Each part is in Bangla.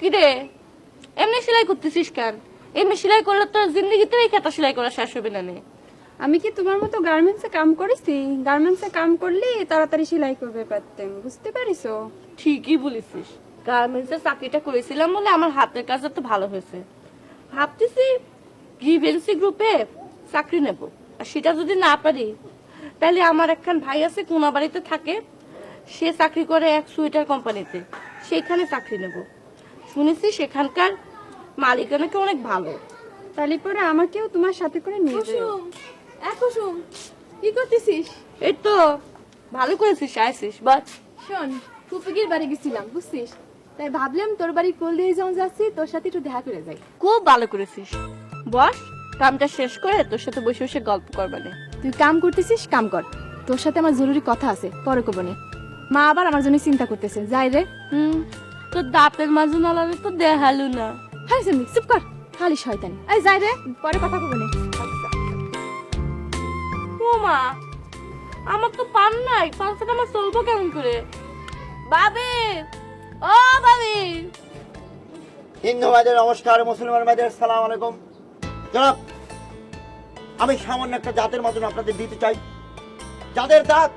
কিরে এমনি সেলাই করতেছিস কেন? এমনি সেলাই করলে তোর জিন্দগিতে এই খাতা সেলাই করা শেষ হবে না নে। আমি কি তোমার মতো গার্মেন্টসে কাম করেছি? গার্মেন্টসে কাম করলে তাড়াতাড়ি সেলাই করবে পারতেন, বুঝতে পারিছো? ঠিকই বলেছিস, গার্মেন্টসের চাকরিটা করেছিলাম বলে আমার হাতের কাজটা তো ভালো হয়েছে। ভাবতেছি গ্রিভেন্সি গ্রুপে চাকরি নেব, আর সেটা যদি না পারি তাহলে আমার একখান ভাই আছে কোনাবাড়িতে থাকে, সে চাকরি করে এক সুইটার কোম্পানিতে, সেখানে চাকরি নেব। শুনেছি সেখানকার মালিকা নাকি অনেক ভালো। তাহলে পরে আমাকেও তোমার সাথে করে নিয়ে যেও। কুসুম কি করতেছিস? এই তো ভালো করেছিস আইসিস, বাট শোন, ফুপিগির বাড়ি গেছিলাম বুঝছিস, তাই ভাবলাম তোর বাড়ি কোল দিয়ে যখন যাচ্ছি তোর সাথে একটু দেখা করে যাই। খুব ভালো করেছিস। বস, কামটা শেষ করে তোর সাথে বসে বসে গল্প করবানে। তুই কাম করতেছিস, কাম কর, তোর সাথে আমার জরুরি কথা আছে, পরে কবনে। মা আবার আমার জন্য চিন্তা করতেছে, যাই রে। তোর দাঁতের মাঝে নালারে তো দেখালু না। হ্যাঁ সামি চুপ কর, খালি শয়তানি। এই যাই রে, পরে কথা কবনে। ও মা, আমার তো পান নাই, পাঁচটা আমার চলবো কেমন করে? বাবে, ও বাবে। হিন্দু ভাইদের নমস্কার, মুসলমান ভাইদের সালাম আলাইকুম। জনাব, আমি সামান্য একটা জাতের মতন আপনাদের দিতে চাই, যাদের দাঁত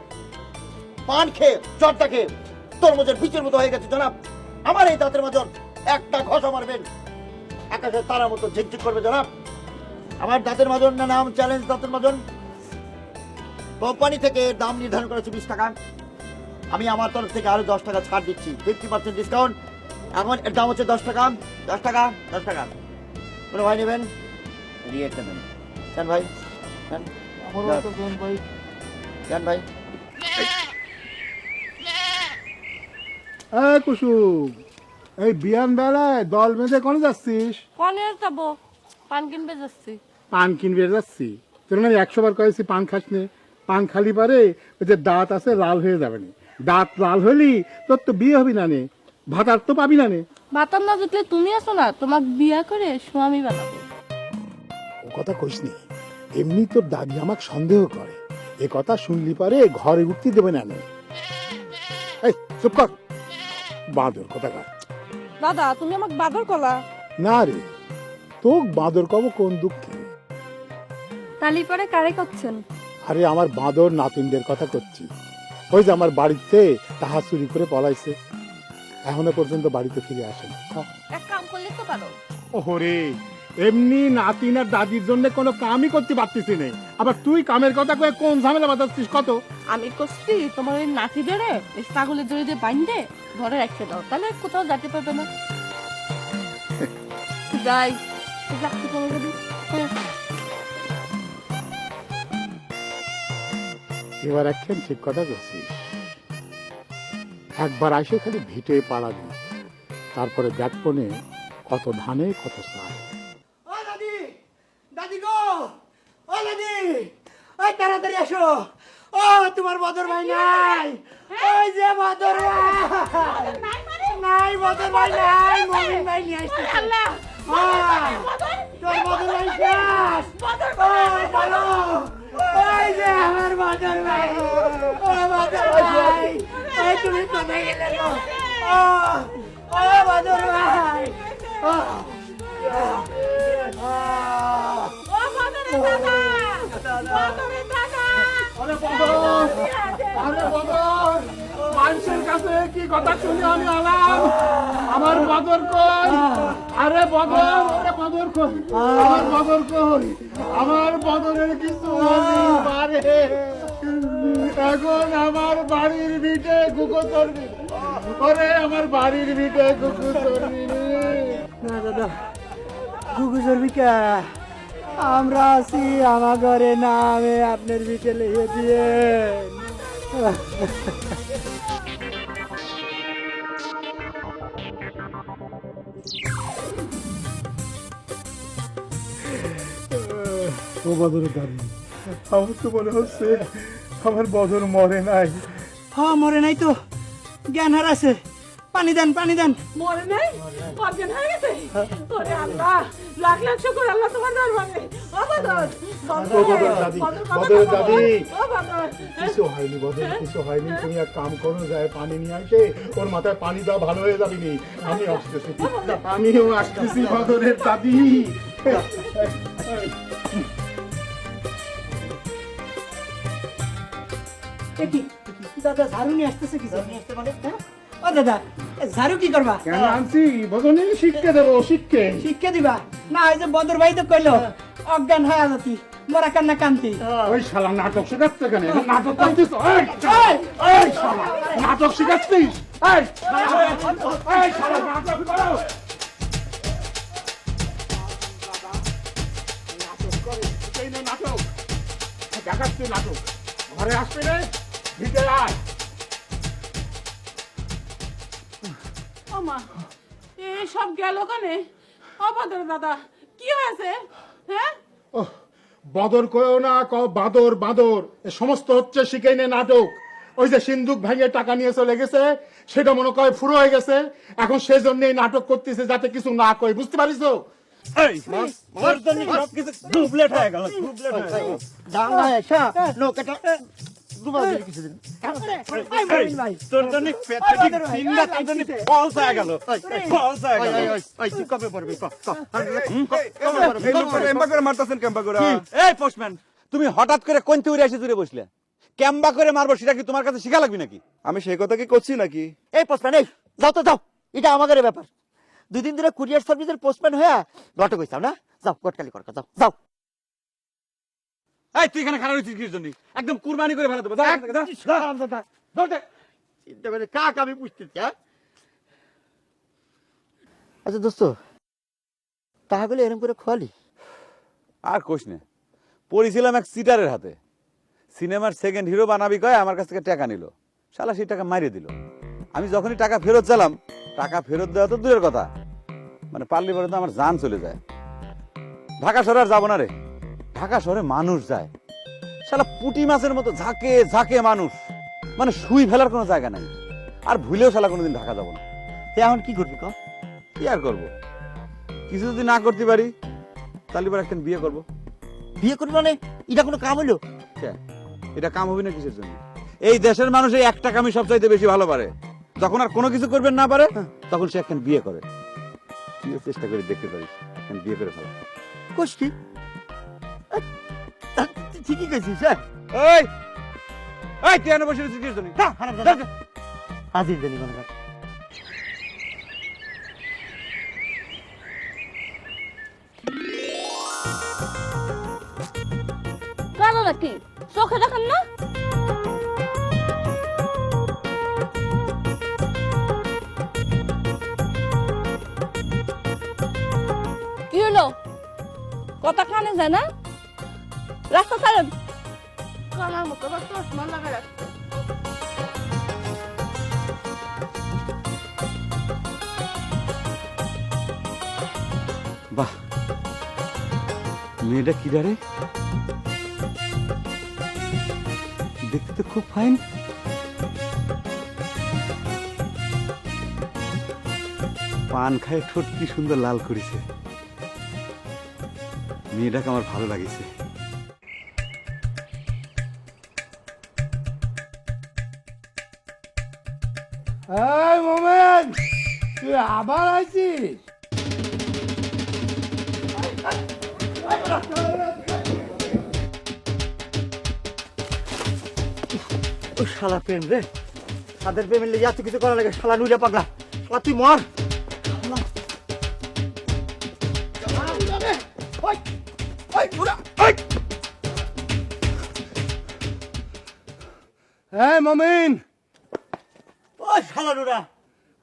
পান খেয়ে চটটা খেয়ে তরমুজের বীজের মতো হয়ে গেছে। জনাব, আমার এই দাঁতের মতন একটা ঘষা মারবেন, আকাশের তারার মতো ঝিকঝিক করবে। জনাব, আমার দাঁতের মাজন নাম চ্যালেঞ্জ দাঁতের মাজন। কোম্পানি থেকে দাম নির্ধারণ করেছে 20 টাকা, আমি আমার তরফ থেকে আরো 10 টাকা ছাড় দিচ্ছি, 50% ডিসকাউন্ট। এখন এর দাম হচ্ছে 10 টাকা, 10 টাকা, 10 টাকা। কোনো ভাই নেবেন? রিয়েটটা নেন। কেন ভাই? কেন ভাই? কুসুম, এই বিয়ান বেলায় দল বেঁধে কোনে যাচ্ছিস? কনে যাবো? পান কিনবে যাচ্ছি। পান কিনবে যাচ্ছি? তোর মানে 100 বার কয়েছি পান খাস নে। পান খালি পারে ওই যে দাঁত আছে লাল হয়ে যাবে না। দাঁত লাল হলি তোর তো বিয়ে হবি না নে, ভাতার তো পাবি না নে। ভাতার না জুটলে তুমি আছো না, তোমাক বিয়া করে স্বামী বানাবো। ও কথা কইস নি, এমনি তোর দাদি আমাকে সন্দেহ করে, এ কথা শুনলি পারে ঘরে উঠতে দেবে না নে। এই চুপ কর, বাদর কথা কর। দাদা, তুমি আমাকে বাদর কলা? না রে, তোক বাদর কব কোন দুঃখে? তাহলে পরে কারে করছেন? আরে আমার বাঁদর নাতিনদের কথা করছি, ওই যে আমার বাড়িতে তাহা চুরি করে পলাইছে, এখনো পর্যন্ত বাড়িতে ফিরে আসে না। এক কাম করলে তো পারো। ওরে, এমনি নাতিন আর দাদির জন্য কোনো কামই করতে পারতিস না, আবার তুই কামের কথা কয়ে কোন ঝামেলা বাঁধাচ্ছিস কত? আমি করছি তোমার ওই নাতি ধরে ছাগলের দড়ি দিয়ে বাইন্ধে ঘরে রেখে দাও, তাহলে কোথাও যেতে পারবে না। যাই যাচ্ছি কোনো যদি। এবার একখান ঠিক কথা বলছিস, একবার আসে খালি ভিটে পালাবি, তারপরে দেখ কোনে কত ধানে কত চাল। ও দাদি, দাদি গো, ও দাদি, ওই তাড়াতাড়ি আসো। ও তোমার বদর ভাই নাই, ওই যে বদর ভাই নাই, বদর ভাই নাই, মমিন ভাই নিয়ে আসছে। তোর বদর ভাই শেষ। ওই বলো, ওই যে আমার বদর ভাই, ও বদর ভাই, ওই তুমি কোথায় গেলে গো? ও বদর ভাই, ও মানুষের কাছে কি কথা শুনে আমি আলাম, আমার বদর কই? আরে বদর, আরে বদর কই? আমার বদর কই? আমার বদরের কিছু পারে এখন আমার বাড়ির ভিটে কুকুর চড়বি, ওরে আমার বাড়ির ভিটে কুকুর চড়বি। না দাদা, গুগু জর্বিকা, আমরা আছি আমার ঘরে নামে আপনার বিটে লিখে দিয়ে। ও বদরের দাবি, আমার তো মনে হচ্ছে আমার বদর মরে নাই। হ্যাঁ, মরে নাই তো, জ্ঞান হারাছে, পানি দেন পানি দেন। মরে নাই অজ্ঞান হয়ে গেছে ওরে আল্লাহ লাখ লাখ শুকর আল্লাহ তোমার দরবারে ও বদর ও বদর দাদি, বদর দাদি। ও বদর কিছু হয়নি বদর, কিছু হয়নি। তুমি এক কাম করো, যায় পানি নিয়ে আসে, ওর মাথায় পানি দাও, ভালো হয়ে যাবি নি। আমি আসতেছি, আমিও আসতেছি বদরের দাদি। দেখি দাদা ঝাড়ু নিয়ে আসতেছে কি নিয়ে আসতে মানে? ও দাদা ঝাড়ু কি করবা? কেন আনছি বদনে? শিক্ষা দেবো, শিক্ষে। শিক্ষা দিবা না? ওই যে বদর ভাই তো কইলো অজ্ঞান হয়ে আলতি মরা কান্না কান্তি। ওই শালা নাটক শেখাচ্ছে কেন? নাটক করছিস? এই শালা নাটক শেখাচ্ছিস? এই শালা নাটক করো। নাটক করে, এই নে নাটক দেখাচ্ছি, নাটক। ঘরে আসবে রে, ভিতরে আয়। ও মা এই সব গেল কানে ও বদর দাদা কি হয়েছে হ্যাঁ ওহ, বদর কয়েও না, বাদর বাদর। এ সমস্ত হচ্ছে শিখাইনে নাটক। ওই যে সিন্ধুক ভাঙিয়ে টাকা নিয়ে চলে গেছে, সেটা মনে করে ফুরো হয়ে গেছে। এখন সেজন্য এই নাটক করতেছে যাতে কিছু না কই, বুঝতে পারিস? এই পোস্টম্যান, তুমি হঠাৎ করে কোন উড়ে এসে দূরে বসলে? ক্যাম্বা করে মারবো সেটা কি তোমার কাছে শিখা লাগবে নাকি? আমি সেই কথা কি করছি নাকি? এই পোস্টম্যান, এই যাও তো যাও, এটা আমাদের ব্যাপার। 2 দিন ধরে কুরিয়ার সার্ভিসের পোস্টম্যান হয়ে ঘটক হইছাও না? যাও গটকালি করকা, যাও যাও। এই তুই এখানে খারাপ হয়েছিস কিসের জন্য? একদম কুরবানি করে ফেলা দেবো। চিন্তা করে কাক আমি বুঝতেছি। আচ্ছা দোস্ত, তাহলে এরকম করে খোয়ালি? আর কোশ নে, পড়েছিলাম এক সিটারের হাতে। সিনেমার সেকেন্ড হিরো বানাবি কয় আমার কাছ থেকে টাকা নিল, শালা সেই টাকা মারিয়ে দিল। আমি যখনই টাকা ফেরত চালাম, টাকা ফেরত দেওয়া তো দূরের কথা, মানে পারলি পরে তো আমার জান চলে যায়। ঢাকা শহরে আর যাবো না রে। ঢাকা শহরে মানুষ যায়, শালা পুঁটি মাছের মতো ঝাঁকে ঝাঁকে মানুষ, মানে শুই ফেলার কোনো জায়গা নাই। আর ভুলেও শালা কোনোদিন ঢাকা যাবো না। এখন কি করবি কম? কি আর করবো, কিছু যদি না করতে পারি তাহলে এবার একদিন বিয়ে করবো। বিয়ে করবি মানে? এটা কোনো কাম হইলো? এটা কাম হবে না কিসের জন্য? এই দেশের মানুষ এই একটা কামই সবচাইতে বেশি ভালো পারে। যখন আর কোনো কিছু করবেন না পারে, তখন সে একখান বিয়ে করে। তুইও চেষ্টা করে দেখতে পারিস, একখান বিয়ে করে ফেলা। কোষ কি? ঠিকই কইছিস। এই এই তুই এনে বসে রয়েছিস কিসের জন্য? হাজির জানি মনে কর। কালো নাকি চোখে দেখেন না? কি হলো? কথা কানে যায় না? রাস্তা ছাড়েন। কানার মতো বা চশমা লাগা রাখছে। বাহ, মেয়েটা কি রে? দেখতে তো খুব ফাইন। পান খায় ঠোঁট কি সুন্দর লাল করেছে। মেয়েটাকে আমার ভালো লাগিছে। এই মোমেন, তুই আবার আইছিস? ও শালা প্রেম রে, তাদের প্রেমের লেগে এত কিছু করা লাগে। শালা নুইরা পাগলা, শালা তুই মর। এই মমিন, ও শালা নুরা,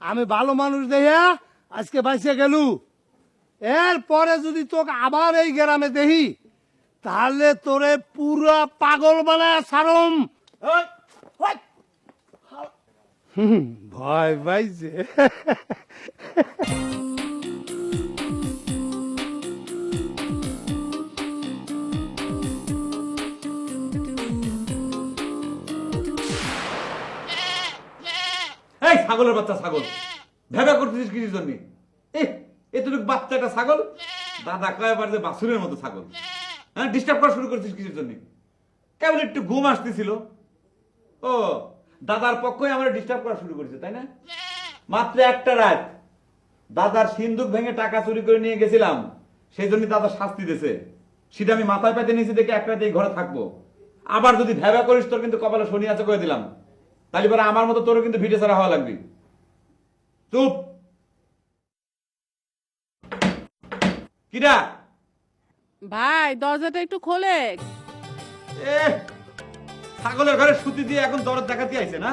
আমি ভালো মানুষ দেয়া আজকে বাইসে গেলু। এর পরে যদি তোকে আবার এই গ্রামে দেখি, তাহলে তোরে পুরা পাগল বানায় ছাড়ম। ভয় পাইছে। এই ছাগলের বাচ্চা ছাগল, ভেবা করতেছিস কিসের জন্য? এতটুকু বাচ্চা একটা ছাগল, দাদা কয়বার যে বাছুরের মতো ছাগল। হ্যাঁ, ডিস্টার্ব করা শুরু করছিস কিসের জন্য? কেবল একটু ঘুম আসতেছিল, ও দাদার পক্ষই আমরা ডিস্টার্ব করা শুরু করেছে, তাই না? মাত্র একটা রাত দাদার সিন্দুক ভেঙে টাকা চুরি করে নিয়ে গেছিলাম, সেই জন্য দাদা শাস্তি দিয়েছে। সেটা আমি মাথায় পেতে নিয়েছি দেখে একটা রাতে এই ঘরে থাকবো। আবার যদি ভেবা করিস তোর কিন্তু কপালে শনি আছে করে দিলাম, তাহলে পরে আমার মতো তোরও কিন্তু ভিটে ছাড়া হওয়া লাগবে। চুপ। কিরা? ভাই দরজাটা একটু খোলে। ছাগলের ঘরে সুতি দিয়ে এখন দরদ দেখাতে আইছে না?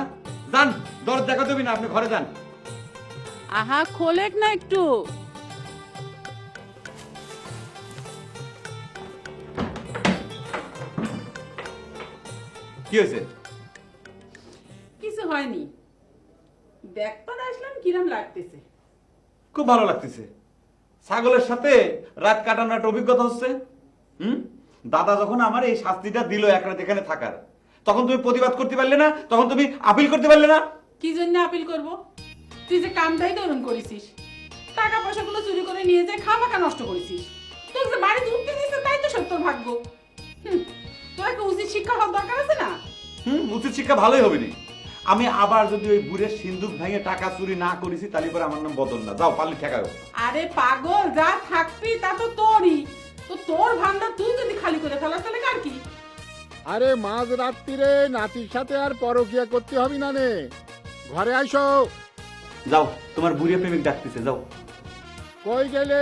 যান, দরদ দেখা দেবি না, আপনি ঘরে যান। আহা খোলেক না একটু। কি হয়েছে? কিছু হয়নি, দেখতে আসলাম কিরম লাগতেছে। খুব ভালো লাগতেছে। ছাগলের সাথে রাত কাটানোর একটা অভিজ্ঞতা হচ্ছে। দাদা যখন আমার এই শাস্তিটা দিল এক রাত এখানে থাকার, তখন তুমি প্রতিবাদ করতে পারলে না, তখন তুমি আপিল করতে পারলে না। কি জন্য আপিল করব? তুই যে কামটাই তো এরকম করেছিস, টাকা পয়সাগুলো চুরি করে নিয়ে যায় খামাখা নষ্ট করেছিস। তুই যে বাড়িতে উঠতে দিয়েছে তাই তো সব তোর ভাগ্য। তোর একটা উচিত শিক্ষা হওয়ার দরকার আছে না? উচিত শিক্ষা ভালোই হবে নি। আমি আবার যদি ওই বুড়ের সিন্দুক ভেঙে টাকা চুরি না করেছি, তাহলে পরে আমার নাম বদল না। যাও, পারলে ঠেকাও। আরে পাগল, যা থাকবি তা তো তোরই। তো তোর ভান্ডার তুই যদি খালি করে ফেলাস তাহলে কার কি? আরে মাঝ রাত্রিরে নাতির সাথে আর পরকিয়া করতে হবে না নে, ঘরে আইসো। যাও, তোমার বুড়িয়া প্রেমিক ডাকতেছে, যাও। কই গেলে?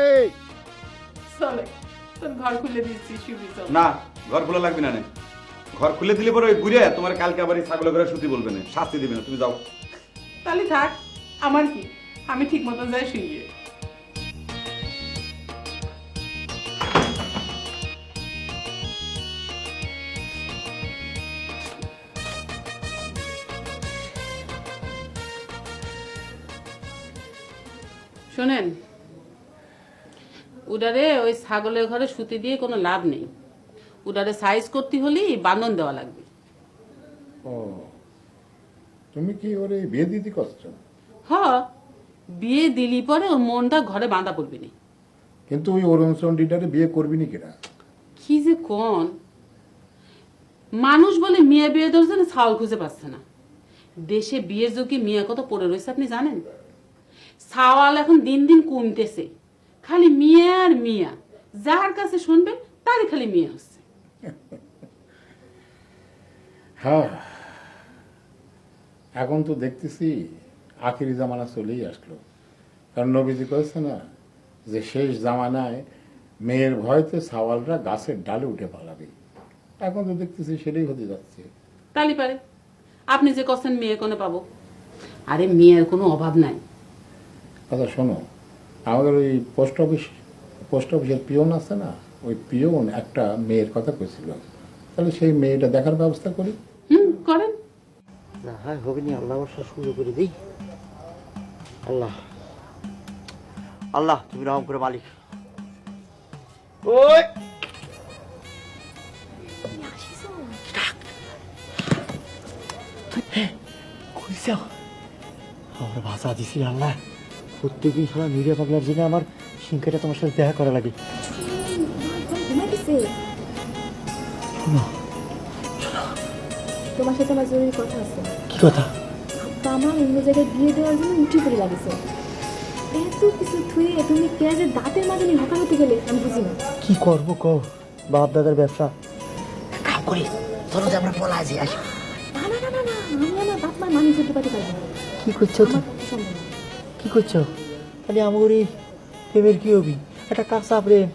চলে, তোর ঘর খুলে দিচ্ছি, শুবি চল। না, ঘর খোলা লাগবে না। ঘর খুলে দিলে পরে ওই বুড়িয়া তোমার কালকে আবার এই ছাগলের ঘরে শুতে বলবে না, শাস্তি দিবে না। তুমি যাও। তাহলে থাক, আমার কি, আমি ঠিক মতন যাই শুয়ে। শোনেন, উডারে ওই ছাগলের ঘরে শুতে দিয়ে কোনো লাভ নেই। উডারে সাইজ করতে হলেই বান্ধন দেওয়া লাগবে। ও, তুমি কি ওরে বিয়ে দিতে করছো? হ্যাঁ, বিয়ে দিলি পরে ওর মনটা ঘরে বাঁধা পড়বে না। কিন্তু ওই অরুণচন্ডীটারে বিয়ে করবি নি কিনা? কি যে কোন মানুষ বলে মেয়ে বিয়ে ধরছে না, ছাউল খুঁজে পাচ্ছে না। দেশে বিয়ের যোগ্য মেয়ে কত পড়ে রয়েছে আপনি জানেন? ছাওয়াল এখন দিন দিন কমতেছে, খালি মিয়া আর মিয়া। যার কাছে শুনবেন তারই খালি মিয়া হচ্ছে। হ্যাঁ, এখন তো দেখতেছি আখিরি জামানা চলেই আসলো। কারণ নবীজি কয়েছে না যে শেষ জামানায় মেয়ের ভয়তে সাওয়ালরা গাছের ডালে উঠে পালাবে। এখন তো দেখতেছি সেটাই হতে যাচ্ছে। তালি পারে আপনি যে কছেন মেয়ে কোনে পাবো, আরে মেয়ের কোনো অভাব নাই। আচ্ছা শোনো, আমাদের ওই পোস্ট অফিসের পিয়ন আছে না, ওই পিয়ন একটা মেয়ের কথা কইছিল। তাহলে সেই মেয়েটা দেখার ব্যবস্থা করি। করেন। না হয় হবে নি, আল্লাহ বর্ষা শুরু করে দিই। আল্লাহ আল্লাহ, তুমি রহম করে মালিক। ওই আমার ভাষা দিছি আল্লাহ, প্রত্যেকদিন সারা মিডিয়া পাগলার জন্য আমার সিংকাটা তোমার সাথে দেখা করা লাগে। তোমার সাথে আমার জরুরি কথা আছে। কি কথা? আব্বা আমার অন্য জায়গায় বিয়ে দেওয়ার জন্য উঠে পড়ে লাগেছে। এত কিছু থুয়ে তুমি কে যে দাঁতের মাঝে হকার হতে গেলে আমি বুঝি না। কি করবো কও, বাপ দাদার ব্যবসা কাম করি, চলো যে আমরা বলা আছি। না না না না না, আমি আমার বাপ মার মানুষ হতে পারতে পারবো না। কি করছো আমার পক্ষে সম্ভব না। কি করছো? তাহলে আমার এই প্রেমের কি হবি? একটা কাঁচা প্রেম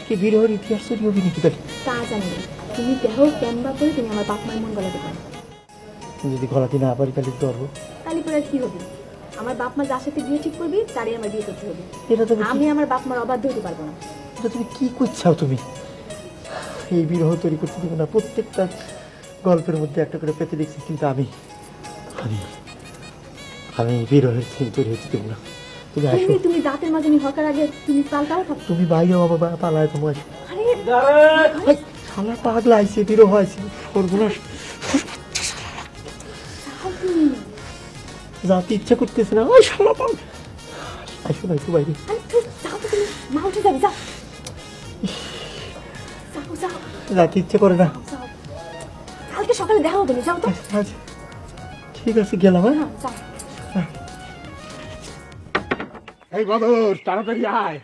কি বিরহর ইতিহাস তৈরি হবি নাকি? তাহলে তা জানি না, তুমি দেহ ক্যাম্বা করে তুমি আমার বাপ মায়ের মন গলাতে পারো। যদি গলাতে না পারি তাহলে কি করবো? তাহলে পরে আর কি হবে? আমার বাপ মা যার সাথে বিয়ে ঠিক করবি তারই আমার বিয়ে করতে হবে। এটা তুমি আমি আমার বাপ মার অবাধ্য হতে পারবো না। এটা তুমি কি করছো? তুমি এই বিরহ তৈরি করতে দেবো না। প্রত্যেকটা গল্পের মধ্যে একটা করে পেতে দেখছি, কিন্তু আমি আমি আমি বিরহের থিম তৈরি হতে দেবো না। তুমি আসো, তুমি দাঁতের মাঝে হকার আগে তুমি পাল্টাও থাকো। তুমি বাইরে বাবা পালায় তোমার আরে শালা পাগলা আইছে, বিরহ আছে, সর্বনাশ। যাতে ইচ্ছা করতেছে না, ওই শালা পাগলা। আসো না একটু বাইরে। আরে তুই যাও তো, তুমি মা উঠে যাবে, যাও যাও যাও রাতে ইচ্ছে করে না। যাও, কালকে সকালে দেখা হবে না, যাও তো। আচ্ছা ঠিক আছে, গেলাম। হ্যাঁ হ্যাঁ, যাও। এই বদর তাড়াতাড়ি আয়,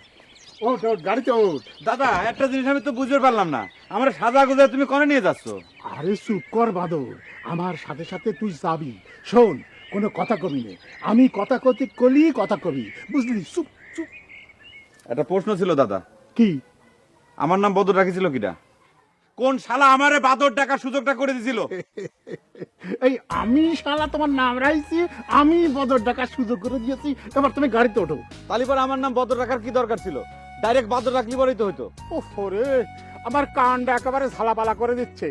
ওঠ ওঠ, গাড়িতে ওঠ। দাদা একটা জিনিস আমি তো বুঝতে পারলাম না, আমার সাজা গুজা তুমি কোনে নিয়ে যাচ্ছ? আরে চুপ কর বাদর, আমার সাথে সাথে তুই যাবি। শোন, কোনো কথা কবি নে, আমি কথা কতি কলি কথা কবি, বুঝলি? চুপ চুপ। একটা প্রশ্ন ছিল দাদা, কি? আমার নাম বদর রাখিছিল কিটা? কোন শালা আমারে বাদর ডাকার সুযোগটা করে দিছিল? এই আমি শালা তোমার নাম রাইছি, আমি বদর ডাকার সুযোগ করে দিয়েছি। এবার তুমি গাড়িতে ওঠো। তালি পরে আমার নাম বদর রাখার কি দরকার ছিল? ডাইরেক্ট বাদর রাখলি পরেই তো হইতো। ওরে, আমার কানটা একেবারে ঝালাপালা করে দিচ্ছে।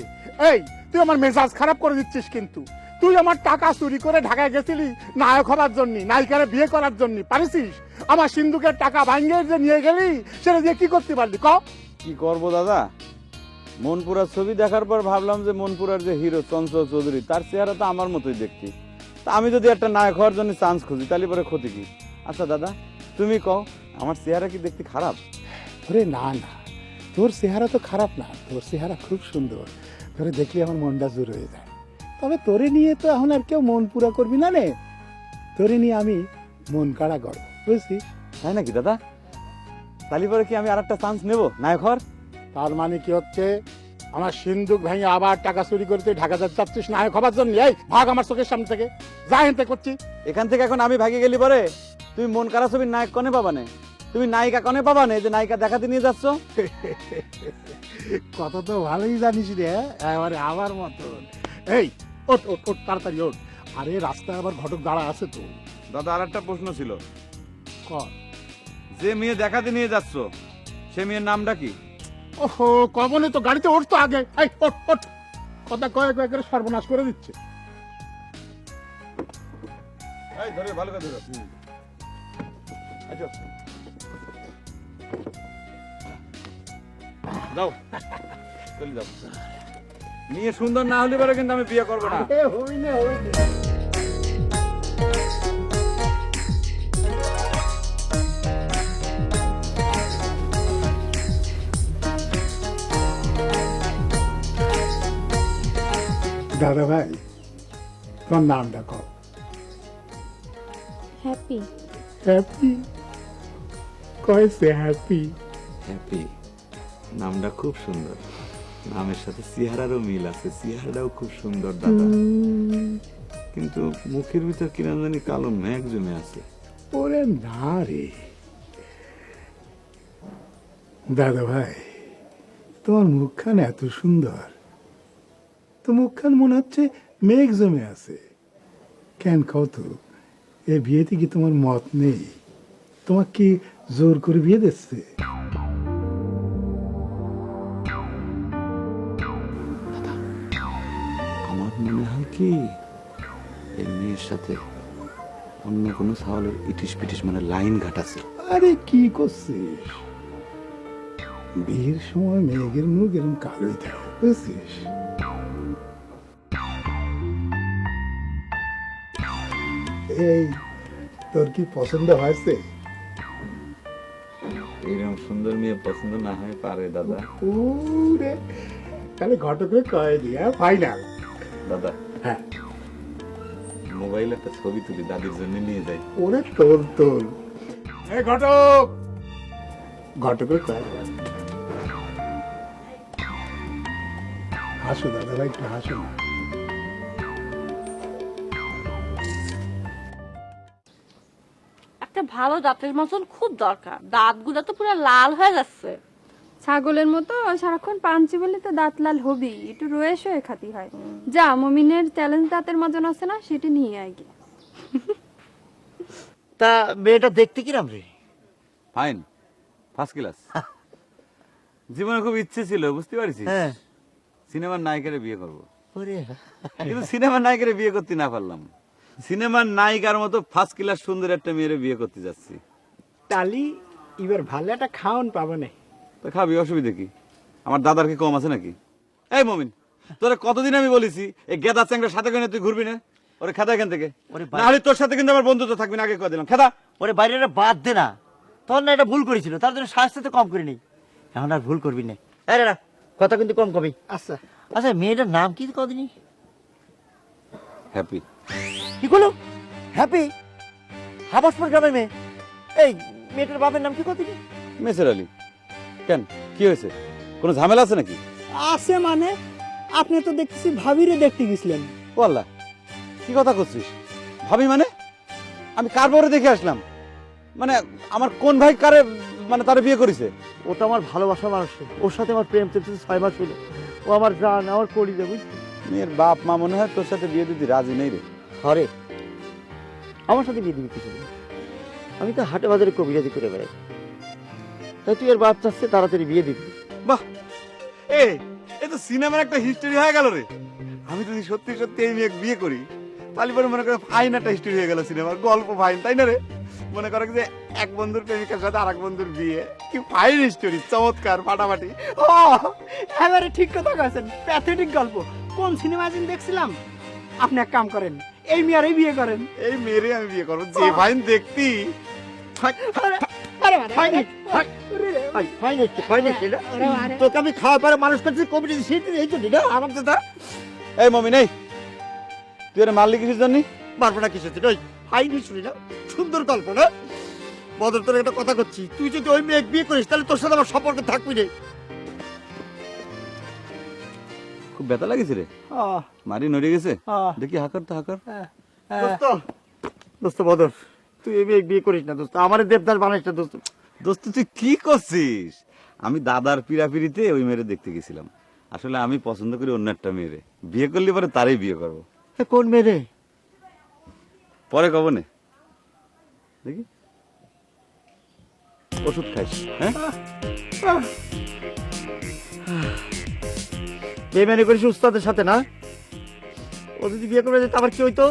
এই তুই আমার মেজাজ খারাপ করে দিচ্ছিস কিন্তু। তুই আমার টাকা চুরি করে ঢাকায় গেছিলি নায়ক হবার জন্য, নায়িকারে বিয়ে করার জন্য, পারিস? আমার সিন্ধুকের টাকা ভাঙ্গে যে নিয়ে গেলি, সেটা দিয়ে কি করতে পারলি ক? কি করব দাদা, মনপুরার ছবি দেখার পর ভাবলাম যে মনপুরার যে হিরো চঞ্চল চৌধুরী, তার চেহারা তো আমার মতোই দেখতে। তা আমি যদি একটা নায়ক হওয়ার জন্য চান্স খুঁজি, তাহলে পরে ক্ষতি কি? আচ্ছা দাদা তুমি কও, আমার চেহারা কি দেখতে খারাপ? আরে না না, তোর চেহারা তো খারাপ না, তোর চেহারা খুব সুন্দর। তোরে দেখলে আমার মনটা জোর হয়ে যায়। তবে তোরে নিয়ে তো এখন আর কেউ মন পুরা করবি না নে, তোরে নিয়ে আমি মন কাড়া করবো, বুঝছিস? তাই নাকি দাদা? তাহলে পরে কি আমি আর একটা চান্স নেবো নায়ক হওয়ার? তার মানে কি হচ্ছে, আমার সিন্ধুক ভেঙে আবার টাকা চুরি করে তুই ঢাকা যাচ্ছিস নায়ক হবার জন্য? এই ভাগ আমার চোখের সামনে থেকে, যা হেনতে করছি। এখান থেকে এখন আমি ভাগে গেলি পরে তুমি মন কারা ছবির নায়ক কনে পাবা নে, তুমি নায়িকা কনে পাবা নে যে নায়িকা দেখাতে নিয়ে যাচ্ছ? কত তো ভালোই জানিস রে, এবারে আমার মতন। এই ওঠ ওঠ ওঠ, তাড়াতাড়ি ওঠ। আরে রাস্তায় আবার ঘটক দাঁড়া আছে তো। দাদা আর একটা প্রশ্ন ছিল, কর। যে মেয়ে দেখাতে নিয়ে যাচ্ছ সে মেয়ের নামটা কি? ওহো, কবনে তো গাড়িতে ওঠ তো আগে। এই ওঠ ওঠ, কথা কয়ে কয়ে করে সর্বনাশ করে দিচ্ছে। এই ধরে ভালো করে ধরো। আচ্ছা যাও, চলে যাও। মেয়ে সুন্দর না হলে পরে কিন্তু আমি বিয়ে করবো না। হইলে হইলে। দাদা ভাই, তোমার নামটা কও। হ্যাপি। হ্যাপি? কয়েছে হ্যাপি? হ্যাপি নামটা খুব সুন্দর, নামের সাথে চেহারারও মিল আছে, চেহারাটাও খুব সুন্দর দাদা, কিন্তু মুখের ভিতর কিনা জানি কালো মেঘ জমে আছে। ওরে না রে দাদা ভাই, তোমার মুখখান এত সুন্দর, তো মুখখান মনে হচ্ছে মেঘ জমে আছে। কেন কত এ বিয়েতে কি তোমার মত নেই? তোমার কি জোর করে বিয়ে দিচ্ছে? আমার মনে হয় কি এই মেয়ের সাথে অন্য কোনো সাওয়ালের ইটিস পিটিস মানে লাইন ঘাটাছে। আরে কি করছিস? বিয়ের সময় মেঘের মুখ এরকম কালোই থাকে, বুঝছিস? এই তোর কি পছন্দ হয়েছে? এরকম সুন্দর মেয়ে পছন্দ না হয় পারে দাদা? ওরে, তাহলে ঘটকে কয়ে দিয়া ফাইনাল। দাদা হ্যাঁ, মোবাইলে একটা ছবি তুলি দাদির জন্য নিয়ে যাই। ওরে তোল তোল। এই ঘটক, ঘটকে কয়ে দিয়া। হাসো দাদা ভাই, একটু হাসো না। একটা ভালো দাঁতের মতন খুব দরকার, দাঁতগুলো তো পুরো লাল হয়ে যাচ্ছে। ছাগলের মতো সারাক্ষণ পাঞ্চি বলে তো দাঁত লাল হবি, একটু রয়ে শয়ে খাতি হয়। যা মমিনের চ্যালেঞ্জ দাঁতের মাজন আছে না, সেটা নিয়ে আয় গিয়ে। তা মেয়েটা দেখতে কিরাম রে? Fine, first class. জীবনে খুব ইচ্ছে ছিল, বুঝতে পারছিস, হ্যাঁ। সিনেমার নায়িকারে বিয়ে করব, ওরে কিন্তু সিনেমার নায়িকারে বিয়ে করতে না পারলাম। সিনেমার নায়িকার মতো ফার্স্ট ক্লাস সুন্দর একটা মেয়েরে বিয়ে করতে যাচ্ছি। তালি এবার ভালো একটা খাওয়ান পাবো না। তো খাবি, অসুবিধা কি? আমার দাদার কি কম আছে নাকি? এই মমিন, তোরা কতদিন আমি বলেছি এই গেদা চ্যাংড়ার সাথে করে তুই ঘুরবি না? ওরে খেদা এখান থেকে ওরে না হলে তোর সাথে কিন্তু আমার বন্ধুত্ব থাকবে না, আগে কয়ে দিলাম। খেদা। ওরে বাইরে বাদ দে না, তোর না এটা ভুল করেছিল, তার জন্য শাস্তি তো কম করিনি, এখন আর ভুল করবি না। আরে না, কথা কিন্তু কম কবি। আচ্ছা আচ্ছা মেয়েটার নাম কি কদিনই? হ্যাপি। কি করলো? হ্যাপি? হাবাসপুর গ্রামের মেয়ে? এই মেয়েটার বাপের নাম কি কদিনই? মেসের আলী। কেন, কি হয়েছে? কোনো ঝামেলা আছে নাকি? আছে মানে, আপনি তো দেখতেছি ভাবিরে দেখতে গেছিলেন। ও আল্লাহ, কি কথা করছিস? ভাবি মানে? আমি কার বউরে দেখে আসলাম? মানে আমার কোন ভাই কারে মানে তারে বিয়ে করেছে? ও তো আমার ভালোবাসার মানুষ, ওর সাথে আমার প্রেম চলছে 6 মাস হলো। ও আমার জান, আমার কলিজা, বুঝলি? মেয়ের বাপ মা মনে হয় তোর সাথে বিয়ে দিতে রাজি নেই রে। আরে আমার সাথে বিয়ে দিবি কিছু? আমি তো হাটে বাজারে কবিরাজি করে বেড়াই, তাই তুই এর বাপ চাচ্ছে তাড়াতাড়ি বিয়ে দিবি? বাহ, এ তো সিনেমার একটা হিস্টোরি হয়ে গেল রে। আমি যদি সত্যি সত্যি এই মেয়ে বিয়ে করি, তাহলে পরে মনে করে ফাইন একটা হিস্টোরি হয়ে গেল, সিনেমার গল্প ফাইন, তাই না রে? মনে করে যে এক বন্ধুর প্রেমিকার সাথে আরেক বন্ধুর বিয়ে, কি ফাইন স্টোরি, চমৎকার, ফাটাফাটি। ও এবারে ঠিক কথা কয়েছেন, প্যাথেটিক গল্প। কোন সিনেমা দিন দেখছিলাম? আপনি এক কাম করেন, এই মেয়ারই বিয়ে করেন। এই মেয়েরে আমি বিয়ে করবো, যে ফাইন দেখতি। তোকে আমি খাওয়া পরে মানুষ করছি, কবিরাজি শিখতে এই জন্য না আমার দাদা। এই মমি নেই, তুই এর মারলি কিসের জন্য? পারবো না কিছু, তুই ফাইন শুনি না, সুন্দর গল্প না? বদর তোর একটা কথা করছি, তুই যদি ওই মেয়ে বিয়ে করিস তাহলে তোর সাথে আমার সম্পর্ক থাকবি রে। খুব ব্যথা লাগেছে রে, মারি নড়ে গেছে। দেখি হাকার তো হাকার। দোস্ত, দোস্ত বদর, তুই এই মেয়ে বিয়ে করিস না দোস্ত, আমার দেবদাস বানাইস না দোস্ত। দোস্ত তুই কি করছিস? আমি দাদার পিড়াপিড়িতে ওই মেয়েরে দেখতে গেছিলাম। আসলে আমি পছন্দ করি অন্য একটা মেয়েরে, বিয়ে করলে পরে তারই বিয়ে করবো। কোন মেয়ে রে? পরে কব নে, দেখি ওষুধ খাইস। হ্যাঁ, বেমানি করিস উস্তাদের সাথে না? ও যদি বিয়ে করে যেত আবার কি হইতো?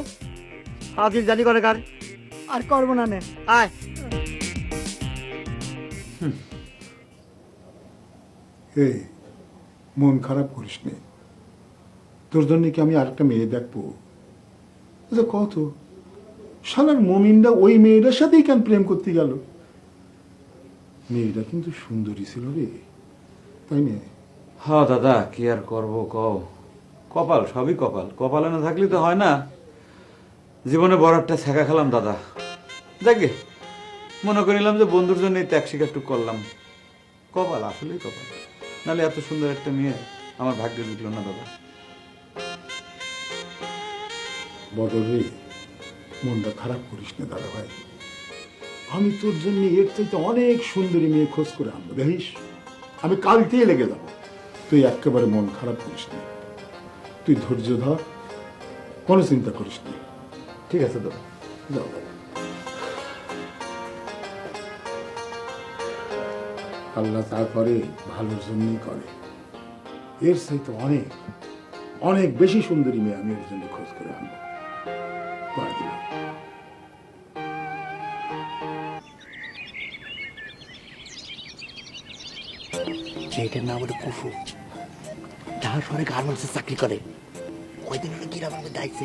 হাজির জানি করে কার। আর করবো না নে। আয় এই মন খারাপ করিস নে, তোর জন্য কি আমি আরেকটা মেয়ে দেখবো? আচ্ছা কত শালার মমিনটা ওই মেয়েটার সাথেই কেন প্রেম করতে গেল? মেয়েটা কিন্তু সুন্দরী ছিল রে, তাই না? হ্যাঁ দাদা, কি আর করবো কও, কপাল, সবই কপাল। কপালে না থাকলে তো হয় না। জীবনে বড় একটা ছেঁকা খেলাম দাদা। দেখে মনে করিলাম যে বন্ধুর জন্য এই ত্যাগ স্বীকারটুকু করলাম। কপাল, আসলেই কপাল, নাহলে এত সুন্দর একটা মেয়ে আমার ভাগ্যে জুটলো না দাদা। বদল রে, মনটা খারাপ করিস না দাদা ভাই, আমি তোর জন্য এর চাইতে অনেক সুন্দরী মেয়ে খোঁজ করে আনবো, দেখিস? আমি কালকেই লেগে যাবো, তুই একেবারে মন খারাপ করিস না, তুই ধৈর্য ধর, কোনো চিন্তা করিস না। ঠিক আছে দাদা, যাও। আল্লাহ তারপরে ভালোর জন্যই করে, এর চাইতে অনেক অনেক বেশি সুন্দরী মেয়ে আমি ওর জন্য খোঁজ করে আনবো। করে দিলাম। মেয়েটার নাম হলো কুফু, ঢাকা শহরে গার্মেন্টসে চাকরি করে। কয়দিন হলো গ্রামের মধ্যে আইছে।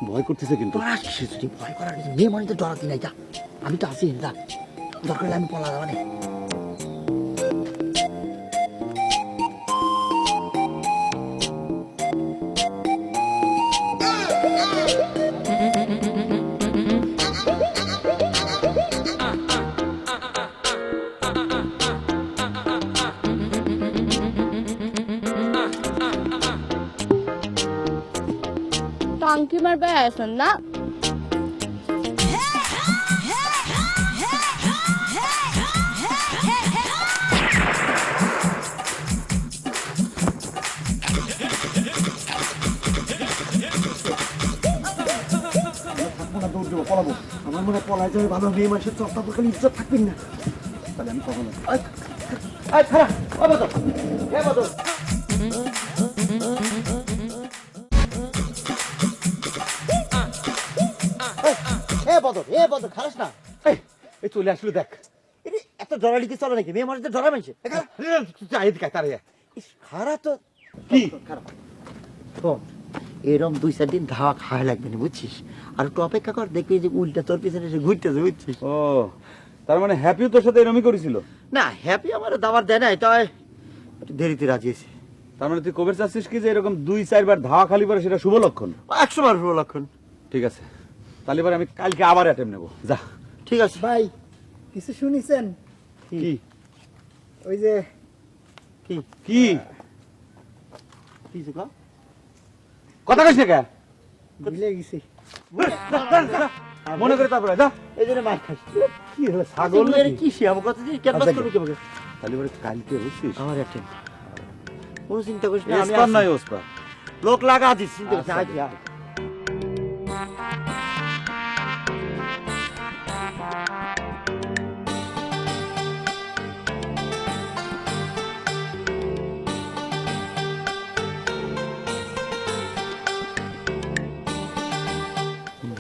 ভয় করতেছে কিন্তু। তোর আসছে, যদি ভয় করার কিছু মেয়ে মানে তো ডরাতি নাই, যা আমি তো আছি, যা দরকার হলে আমি পলা যাবো না। টাঙ্কি মারবে আসেন না? পলাবো, আমার মনে পলায় যাবে ভালো, মেয়ে মানুষের চর্চা দোকান ইজ্জত থাকবেন না। তাহলে আমি কখনো খারাপ বদর খারাস না, এই চলে আসলো, দেখ এত ডরালি কি চলে নাকি? মেয়ে মানুষদের ডরা মানছে তারে। খারাপ তো। কি শোন, এরম 2-4 দিন ধাওয়া খাওয়া লাগবে না বুঝছিস, আর একটু অপেক্ষা কর, দেখবি যে উল্টা তোর পিছনে এসে ঘুরতেছে বুঝছিস। ও তার মানে হ্যাপিও তোর সাথে এরমই করেছিল? না, হ্যাপি আমার দাবার দেয় নাই, তাই একটু দেরিতে রাজি হয়েছে। তার মানে তুই কবে চাচ্ছিস কি যে এরকম 2-4 বার ধাওয়া খালি পরে সেটা শুভ লক্ষণ? 100 বার শুভ লক্ষণ। ঠিক আছে, তাহলে এবার আমি কালকে আবার অ্যাটেম্প নেবো। যা। ঠিক আছে ভাই কিছু শুনিছেন? কি ওই যে কি কিছু কর। কথা কইছ না কে? ভুলে গেছি। মনে করে তারপরে যা। এই জন্য মার খাস। কি হলো ছাগল নাকি? কি সে আমার কথা দিয়ে ক্যানভাস করবি কেমন? তাহলে এবারে কালকে বুঝছিস? আমার একটা কোনো চিন্তা করিস না, আমি এসপার আছি। নয় ওসপার। লোক লাগা দিস, চিন্তা করিস না, আচ্ছা, আয়, আয়।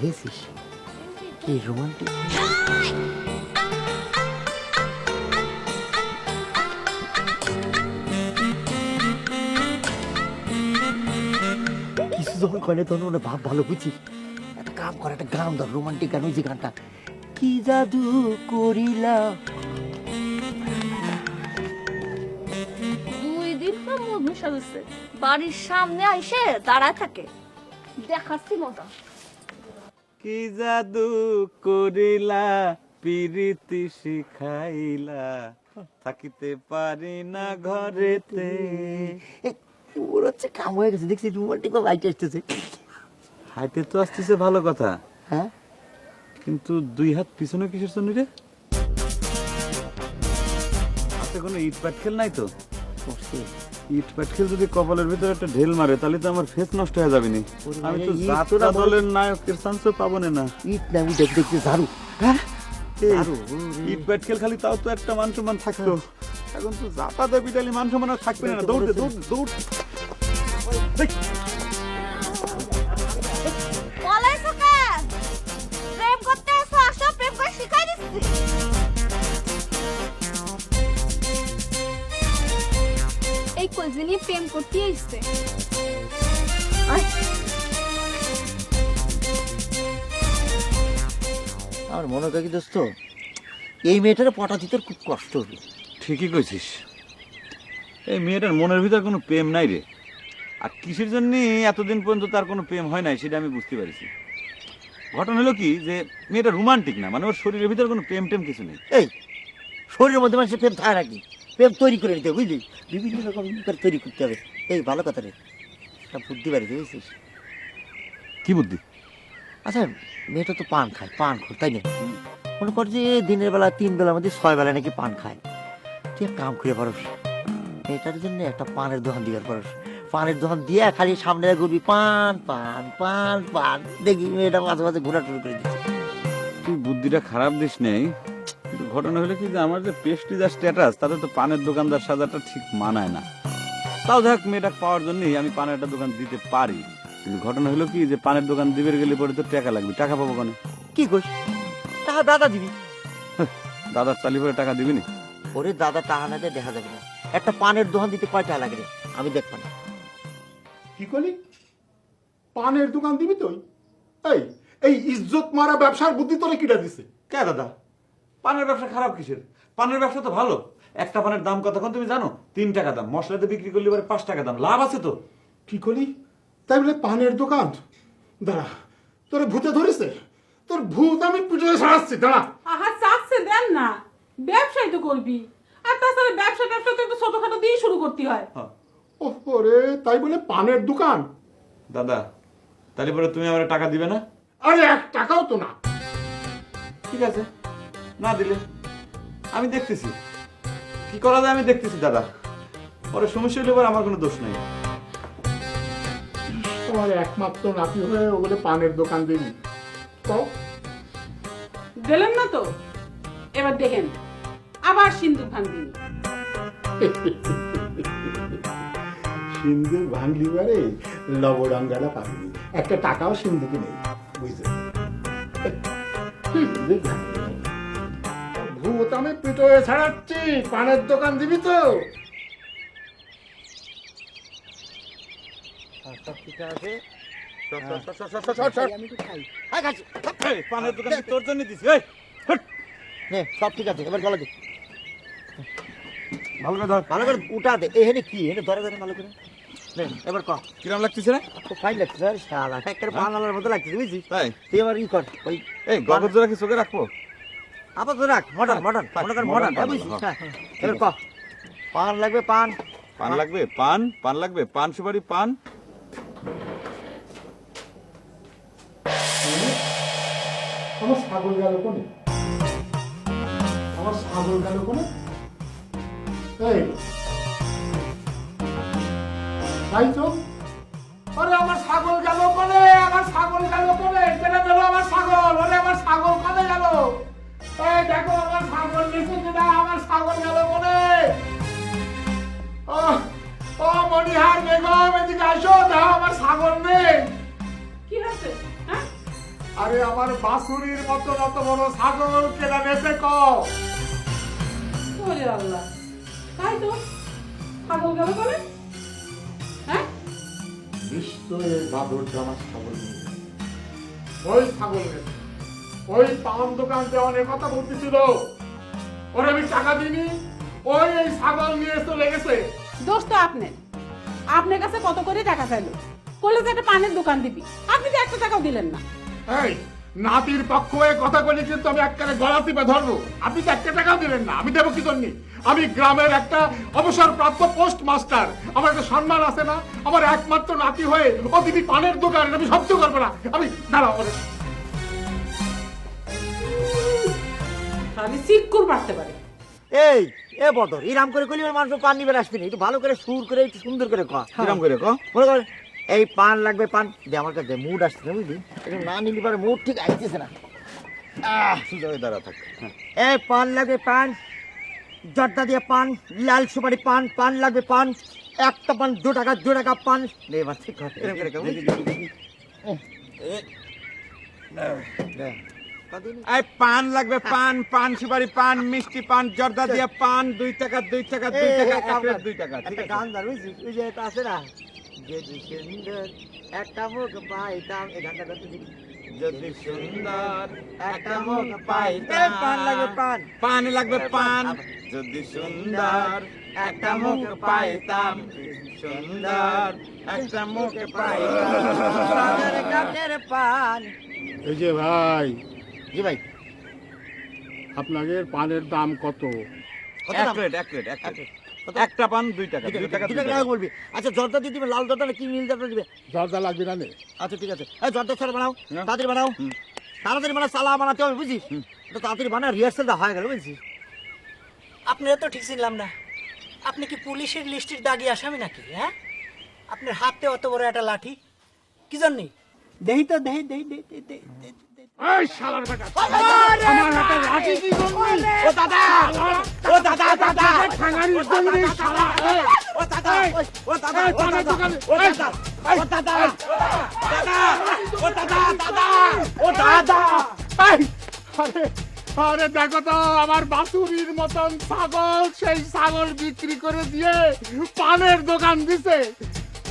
দেখছিস কি রোমান্টিক। কিছু যখন করে তখন ওরা ভাব ভালো বুঝছিস। একটা কাম করে, একটা গান ধর, রোমান্টিক গান, ওই যে গানটা কি জাদু করিলা। 2 দিন পর মুখ মিশা দিচ্ছে, বাড়ির সামনে আইসে দাঁড়ায় থাকে, দেখাচ্ছি মজা। কি জাদু করিলা পিরিতি শিখাইলা থাকিতে পারি না ঘরেতে। ওর হচ্ছে কাম হয়ে গেছে, দেখছি রোমান্টিক ভাবে আইতে আসতেছে। হাইতে তো আসতেছে ভালো কথা, হ্যাঁ কিন্তু 2 হাত পিছনে কিসের জন্য রে? হাতে কোনো ইট পাটকেল নাই তো? ইট পাটকেল যদি কপালের ভিতরে একটা ঢেল মারে তাহলে তো আমার ফেস নষ্ট হয়ে যাবে নি। আমি তো ইট যাত্রা তো না দলের নায়কের চান্সও পাবো না। ইট না, উঠে দেখতে ঝাড়ু। হ্যাঁ এই ঝাড়ু, ইট পাটকেল খালি তাও তো একটা মান সম্মান থাকতো, এখন তো যাতা দেবী ডালি মান সম্মান আর থাকবে না। দৌড় দৌড় দৌড়। বলাইছো কেন? প্রেম করতে এসো, আসো, প্রেম করে শিখাই দিচ্ছি। এই কলজে নিয়ে প্রেম করতে এসছে। আমার মনে হয় কি দোস্ত, এই মেয়েটার পটা দিতে খুব কষ্ট হবে। ঠিকই কইছিস, এই মেয়েটার মনের ভিতর কোনো প্রেম নাই রে। আর কিসের জন্য এতদিন পর্যন্ত তার কোনো প্রেম হয় নাই সেটা আমি বুঝতে পারছি। ঘটনা হলো কি যে মেয়েটা রোমান্টিক না, মানে ওর শরীরের ভিতর কোনো প্রেম টেম কিছু নেই। এই শরীরের মধ্যে মানুষের প্রেম থাকে নাকি? প্রেম তৈরি করে নিতে হবে, বুঝলি? বিভিন্ন রকম করে তৈরি করতে হবে। এই ভালো কথা রে, একটা বুদ্ধি বাড়িতে বুঝছিস। কি বুদ্ধি? আচ্ছা, মেয়েটা তো পান খায়, পান খোর, তাই না? মনে কর যে দিনের বেলা 3 বেলার মধ্যে 6 বেলা নাকি পান খায়। তুই এক কাম করে পারস, মেয়েটার জন্য একটা পানের দোকান দিবার পারস। পানের দোকান দিয়ে খালি সামনে ঘুরবি, পান পান পান পান, দেখবি মেয়েটা মাঝে মাঝে ঘোরা শুরু করে দিচ্ছে। তুই বুদ্ধিটা খারাপ দিস নেই, কিন্তু ঘটনা হলো কি যে আমার যে পেস্ট্রিজ আর স্ট্যাটাস তাতে তো পানের দোকানদার সাজাটা ঠিক মানায় না। তাও দেখ মেয়েটা পাওয়ার জন্যই আমি পানের একটা দোকান দিতে পারি, কিন্তু ঘটনা হলো কি যে পানের দোকান দিবে গেলে পরে তো টাকা লাগবে। টাকা পাবো কেন? কি কইস? টাকা দাদা দিবি? দাদার চালি পরে টাকা দিবি নি? ওরে দাদা টাকা না দিয়ে দেখা যাবে না। একটা পানের দোকান দিতে কয় টাকা লাগে রে? আমি দেখব না। কি করলি? পানের দোকান দিবি তুই? এই এই ইজ্জত মারা ব্যবসার বুদ্ধি তোরে কিটা দিছে? কে দাদা, পানের ব্যবসা খারাপ কিসের? পানের ব্যবসা তো ভালো। একটা পানের দাম কতক্ষণ তুমি জানো? 3 টাকা দাম। মশলাতে বিক্রি করলে এবারে 5 টাকা দাম, লাভ আছে তো। কি করলি? তাই বলে পানের দোকান? দাঁড়া, তোর ভূতে ধরেছে? তোর ভূত আমি পিছনে সারাচ্ছি, দাঁড়া। আহা চাচ্ছে দেন না, ব্যবসাই তো করবি। আর তাছাড়া ব্যবসা ব্যবসা তো একটু ছোটখাটো দিয়ে শুরু করতে হয়। ওরে, তাই বলে পানের দোকান? দাদা তাহলে পরে তুমি আমার টাকা দিবে না? আরে 1 টাকাও তো না। ঠিক আছে, না দিলে আমি দেখতেছি কি করা যায়, আমি দেখতেছি দাদা। পরে সমস্যা হলে পরে আমার কোনো দোষ নাই। তোমার একমাত্র নাতি হয়ে ওগুলো পানের দোকান দিবি? কও। দিলেন না তো, এবার দেখেন আবার সিন্ধুক ভাঙবি। সিন্ধুক ভাঙলি বারে লবডঙ্গাটা পাবি, একটা টাকাও সিন্ধুকে নেই, বুঝলি? ভূত আমি পিটোয়ে ছাড়াচ্ছি, পানের দোকান দিবি তো? সব ঠিক আছে আমি একটু খাই খাচ্ছি পানের দোকান কি তোর জন্য দিছি এই নে সব ঠিক আছে এবার গলা দে ভালো করে ধর ভালো করে উঠা দে এখানে কি এখানে ধরে ধরে ভালো করে নে এবার ক কিরম লাগতেছে রে খুব ফাইন লাগছে আরে শালা একটা বানালার মতো লাগছে বুঝছিস তাই তুই এবার ই কর ওই এই গগর জোড়া কি চোখে রাখবো আপাতত রাখ মডার্ন মডার্ন মনে কর মডার্ন বুঝছিস হ্যাঁ এবার ক পান লাগবে পান পান লাগবে পান পান লাগবে পান সুপারি পান আমার ছাগল গেল কোনে আমার ছাগল গেল কোনে এই তাই তো আরে আমার ছাগল গেল কোনে আমার ছাগল গেল কোনে কেটে দিল আমার ছাগল আরে আমার ছাগল কোনে গেল এই দেখো আমার ছাগল নিচে কিনা আমার ছাগল গেল কোনে ও মনিহার বেগম এদিকে আসো দেখো আমার ছাগল নেই কি হয়েছে হ্যাঁ আরে আমার বাসুরির মতো অত বড় ছাগল কেনা নেছে ক ওরে আল্লাহ তাই তো ছাগল গেল বলে হ্যাঁ নিশ্চয় বাদর জামা ছাগল নিয়ে গেছে। ওই ছাগল গেছে ওই পান দোকান দেওয়ানের কথা বলতেছিল ওরে আমি টাকা দিইনি ওই এই ছাগল নিয়ে চলে গেছে দোষ তো আপনার কাছে কত করে টাকা চাইলো বললো যে একটা পানের দোকান দিবি আপনি তো 1 টাকাও দিলেন না এই নাতির পক্ষ হয়ে কথা বলি কিন্তু আমি একবারে গলা টিপে ধরবো আপনি তো 1 টাকাও দিলেন না আমি দেবো কি জন্য আমি গ্রামের একটা অবসরপ্রাপ্ত পোস্ট মাস্টার আমার একটা সম্মান আছে না আমার একমাত্র নাতি হয়ে ও দিদি পানের দোকান আমি শব্দ করবো না আমি দাঁড়াও খালি সিক্কুর পারতে পারে এই এ বদর ইরাম করে কইলি মানুষ পান নিবে আসবি না একটু ভালো করে সুর করে একটু সুন্দর করে ক কিরম করে ক মনে কর এই পান লাগবে পান দে আমার কাছে মুড আসছে না বুঝলি এটা না নিলি পারে মুড ঠিক আইতেছে না সোজা হয়ে দাঁড়া থাক এই পান লাগবে পান জর্দা দিয়ে পান লাল সুপারি পান পান লাগবে পান একটা পান 2 টাকা পান নে এবার ঠিক কর এরকম করে কর এই পান লাগবে পান পান সুপারি পান মিষ্টি পান জর্দা দিয়ে পান 2 টাকা 2 টাকা 2 টাকা 2 টাকা ঠিক একটা আছে গান ধর বুঝছিস ওই যে এটা আছে না যদি সুন্দর একটা মুখ পাইতাম এই গানটা করতে দিবি যদি সুন্দর একটা মুখ পাইতাম এই পান লাগবে পান পান লাগবে পান যদি সুন্দর একটা মুখ পাইতাম সুন্দর একটা মুখ পাইতাম পানের কানের পান এই যে ভাই জি ভাই আপনাদের পানের দাম কত এক প্লেট একটা পান 2 টাকা 2 টাকা 2 টাকা বলবি আচ্ছা জর্দা দিয়ে দিবে লাল জর্দা না কি নীল জর্দা দিবে জর্দা লাগবে না নে আচ্ছা ঠিক আছে এই জর্দা ছাড়া বানাও তাড়াতাড়ি বানাও তাড়াতাড়ি বানাও সালা বানাতে হবে বুঝিস তো তাড়াতাড়ি বানা রিহার্সালটা হয়ে গেল বুঝছিস আপনারা তো ঠিক ছিলাম না আপনি কি পুলিশের লিস্টের দাগি আসামি নাকি হ্যাঁ আপনার হাতে অত বড় একটা লাঠি কি জন্য দেহি তো দেহি দেহি দেহি এই শালার বেটা আমার হাতে লাঠি কি করবি ও দাদা খাঙ্গারির জন্য শালা ও দাদা ও দাদা ও দাদা ও দাদা ও দাদা ও দাদা ও দাদা আরে দেখো তো আমার বাসুরির মতন ছাগল সেই ছাগল বিক্রি করে দিয়ে পানের দোকান দিছে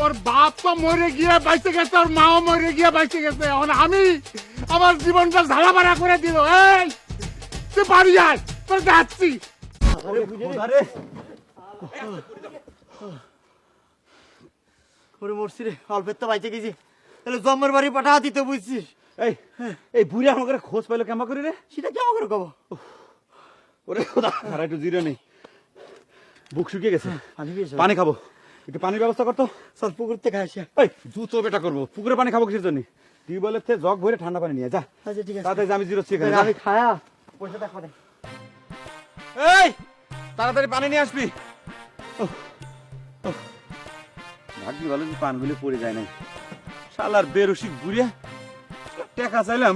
ওর বাপ তো মরে গিয়ে বাইচে গেছে ওর মাও মরে গিয়ে বাইচে গেছে এখন আমি আমার জীবনটা ঝালাপাড়া করে দিল এই তুই বাড়ি আয় তোর যাচ্ছি ওরে মরছি রে অল্পের তো বাইচে গেছি তাহলে জম্মের বাড়ি পাঠা দিতে বুঝছিস এই এই বুড়ি আমাকে খোঁজ পাইলো কেমন করি রে সেটা কেমন করে কব ওরে খোদা আর একটু জিরো নেই বুক শুকিয়ে গেছে পানি পেয়েছো পানি খাবো একটু পানির ব্যবস্থা করতো চল পুকুর থেকে আসি এই জুতো বেটা করবো পুকুরে পানি খাবো কিসের জন্য টিউবওয়েলের থেকে জগ ভরে ঠান্ডা পানি নিয়ে যা আচ্ছা ঠিক আছে তাড়াতাড়ি আমি জিরো চিকেন আমি খায়া পয়সা দেখো রে এই তাড়াতাড়ি পানি নিয়ে আসবি ভাগ্য ভালো যে পানগুলি পড়ে যায় নাই শালার বেরসিক বুড়িয়া টাকা চাইলাম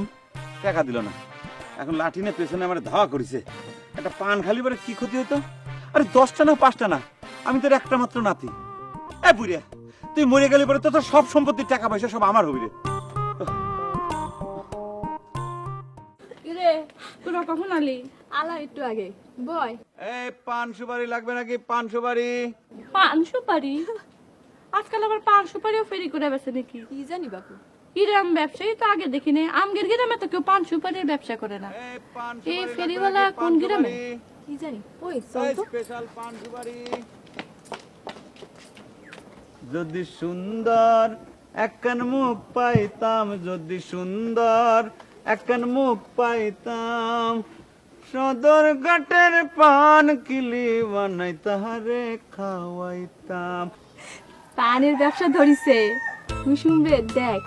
টাকা দিল না এখন লাঠি নিয়ে পেছনে আমার ধাওয়া করেছে একটা পান খালি পরে কি ক্ষতি হতো আরে 10টা না 5টা না আমি তোর একটা মাত্র নাতি এ বুড়িয়া তুই মরে গেলে পরে তো তোর সব সম্পত্তির টাকা পয়সা সব আমার হবি রে কিরে তোরা কখন আলি? আলা একটু আগে বয় এই পান সুপারি লাগবে নাকি পান সুপারি? পান সুপারি? আজকাল আবার পান সুপারিও ফেরি করে বেছে নাকি কি জানি বাপু। কিরাম ব্যবসায়ী তো আগে দেখিনি আমগের গ্রামে তো কেউ পান সুপারির ব্যবসা করে না। এই ফেরিওয়ালা কোন গ্রামে? কি জানি, ওই চল তো। স্পেশাল পান সুপারি। যদি সুন্দর একখান মুখ পাইতাম, যদি সুন্দর একখান মুখ পাইতাম, সদর ঘাটের পান কিলি বানাই তাহারে খাওয়াইতাম। পানির ব্যবসা ধরিছে কুসুমবে, দেখ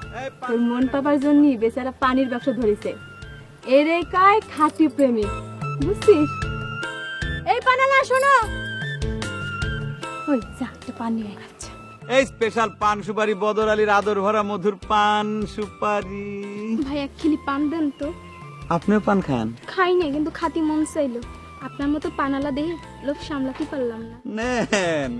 তোর মন পাবার জন্য বেচারা পানির ব্যবসা ধরিছে। এরে কায় খাঁটি প্রেমিক, বুঝছিস? এই পানালা শোনো, ওই যা একটা পানি নিয়ে আচ্ছা। এই স্পেশাল পান সুপারি, বদর আলীর আদর ভরা মধুর পান সুপারি। ভাই এক খিলি পান দেন তো। আপনিও পান খান? খাই না, কিন্তু খাতি মন চাইলো। আপনার মতো পানালা দেখে লোভ সামলাতে পারলাম না। নেন।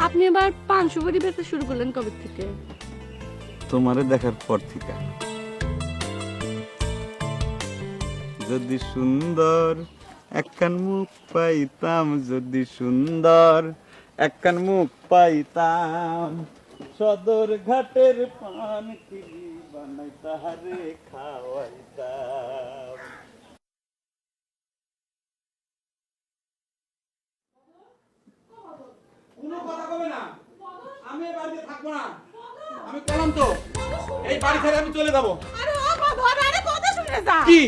আপনি এবার পান সুপারি বেচা শুরু করলেন কবে থেকে? তোমারে দেখার পর থেকে। যদি সুন্দর একখান মুখ পাইতাম, যদি সুন্দর একখান মুখ পাইতাম, সদর ঘাটের পান কিলি বানাই তাহারে খাওয়াইতাম। কোনো কথা কবে না, আমি এই বাড়িতে থাকবো না। আমি বললাম তো এই বাড়ি ছেড়ে আমি চলে যাবো। আরে ও বাবা, আরে কথা শুনে যা। কি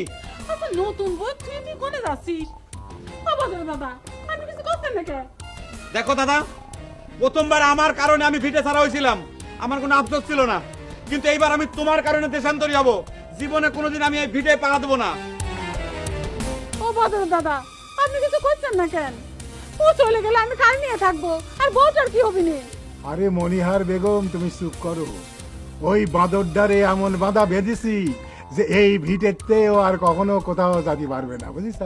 আচ্ছা নতুন বই তুই কোনে যাচ্ছিস? বাবা দাদা, আমি কিছু করতে না কে? দেখো দাদা, প্রথমবার আমার কারণে আমি ভিটে ছাড়া হয়েছিলাম, আমার কোনো আফসোস ছিল না। কিন্তু এইবার আমি তোমার কারণে দেশান্তরী হব। জীবনে কোনোদিন আমি এই ভিটে পা দেবো না। ও বাদর দাদা, আপনি কিছু করছেন না কেন? ও চলে গেলে আমি কার নিয়ে থাকবো? আর বউটার কি হবে নি? আরে মনিহার বেগম, তুমি চুপ করো। ওই বাঁদরডারে এমন বাঁধা বেঁধেছি যে এই ভিটেতেও আর কখনো কোথাও যেতে পারবে না, বুঝিস?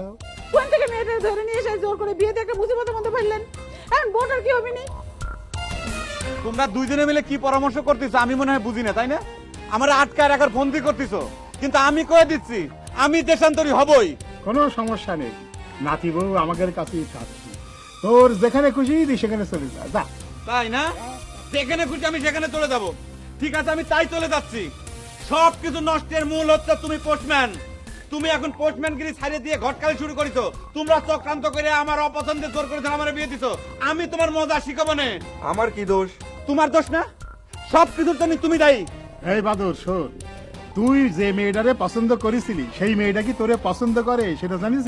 কোন থেকে মেয়েটা ধরে নিয়ে এসে জোর করে বিয়ে দিয়ে একটা মুসিবতের মধ্যে ফেললেন। এখন বউটার কি হবে নি? তোমরা দুইজনে মিলে কি পরামর্শ করতেছো আমি মনে হয় বুঝি না, তাই না? আমার আটকায় রাখার ফন্দি করতেছো, কিন্তু আমি কয়ে দিচ্ছি আমি দেশান্তরী হবই। কোনো সমস্যা নেই, নাতি বউ আমাদের কাছেই থাকছি। তোর যেখানে খুশি সেখানে চলে যা, যা। তাই না? যেখানে খুশি আমি সেখানে চলে যাব। ঠিক আছে, আমি তাই চলে যাচ্ছি। সবকিছু নষ্টের মূল হচ্ছে তুমি পোস্টম্যান। তুমি এখন পোস্টম্যানগিরি ছাড়িয়ে দিয়ে ঘটকালি শুরু করেছো। তোমরা চক্রান্ত করে আমার অপছন্দে জোর করেছো, আমার বিয়ে দিছো। আমি তোমার মজা শিখাবো না। আমার কি দোষ? তোমার দোষ না, সবকিছুর জন্য তুমি দায়ী। এই বাদর শোন, তুই যে মেয়েটারে পছন্দ করেছিলি সেই মেয়েটা কি তোরে পছন্দ করে সেটা জানিস?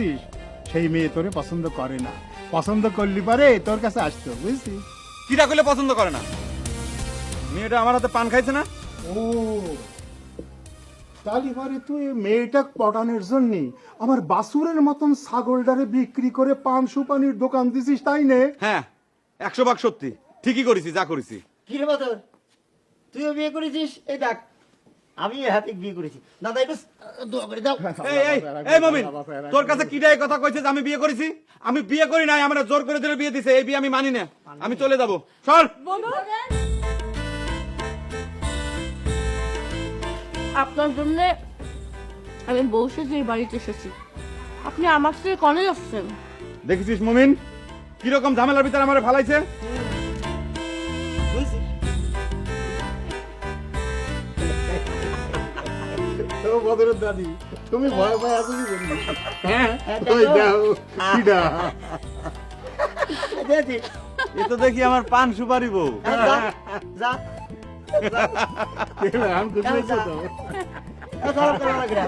সেই মেয়ে তোরে পছন্দ করে না। পছন্দ করলি পারে তোর কাছে আসতো, বুঝছিস? কিরা করলে পছন্দ করে না? মেয়েটা আমার হাতে পান খাইছে না? ও তালি পারে তুই মেয়েটা পটানোর জন্য আমার বাসুরের মতন ছাগলটারে বিক্রি করে পান সুপানির দোকান দিছিস, তাই নে? হ্যাঁ, 100 ভাগ সত্যি। ঠিকই করেছি যা করেছি। কি রে বাদর, তুইও বিয়ে করেছিস? এই দেখ, আমি হাতে বিয়ে করেছি। দাদা একটু দোয়া করে দাও। এই মমিন, তোর কাছে কিডা এই কথা কইছে যে আমি বিয়ে করেছি? আমি বিয়ে করি নাই, আমরা জোর করে ধরে বিয়ে দিছে। এই বিয়ে আমি মানি না, আমি চলে যাব। চল। আপনার জন্য আমি বউ সেজে এই বাড়িতে এসেছি। আপনি আমার থেকে কনে যাচ্ছেন? দেখেছিস মমিন কিরকম ঝামেলার ভিতরে আমার ফালাইছে? বদরের দাদি, তুমি ভয় ভয় আছো কি বললি? হ্যাঁ, ওই দাও কিডা। এ তো দেখি আমার পান সুপারি বউ। যা আমি খুশি হয়েছে তো। খারাপ করা লাগে না।